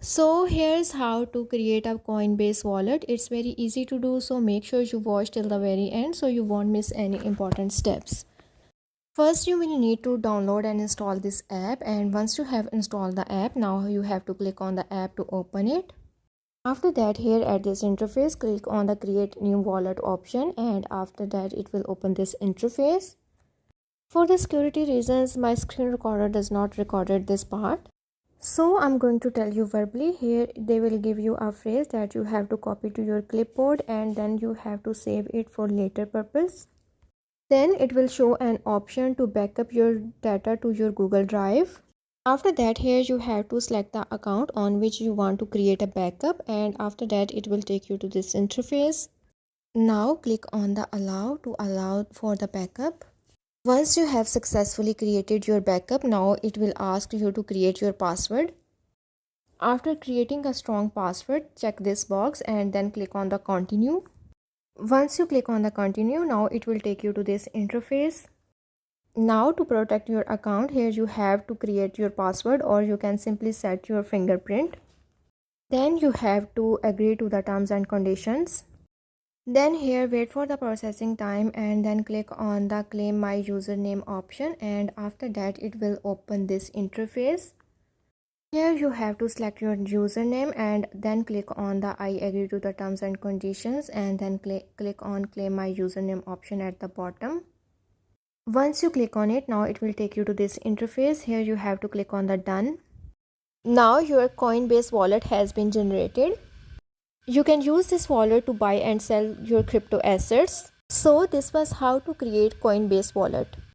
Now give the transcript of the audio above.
So here's how to create a Coinbase wallet. It's very easy to do, so make sure you watch till the very end so you won't miss any important steps. First, you will need to download and install this app, and once you have installed the app, now you have to click on the app to open it. After that, here at this interface, click on the create new wallet option, and after that it will open this interface. For the security reasons, my screen recorder does not record this part. So I'm going to tell you verbally. Here they will give you a phrase that you have to copy to your clipboard, and then you have to save it for later purpose. Then it will show an option to backup your data to your Google Drive. After that, here you have to select the account on which you want to create a backup, and after that it will take you to this interface. Now click on the allow to allow for the backup. Once you have successfully created your backup, now it will ask you to create your password. After creating a strong password, check this box and then click on the continue. Once you click on the continue, now it will take you to this interface. Now to protect your account, here you have to create your password, or you can simply set your fingerprint. Then you have to agree to the terms and conditions. Then here wait for the processing time and then click on the claim my username option, and after that it will open this interface. Here you have to select your username and then click on the I agree to the terms and conditions, and then click on claim my username option at the bottom. Once you click on it, now it will take you to this interface. Here you have to click on the done. Now your Coinbase wallet has been generated. You can use this wallet to buy and sell your crypto assets. So this was how to create Coinbase wallet.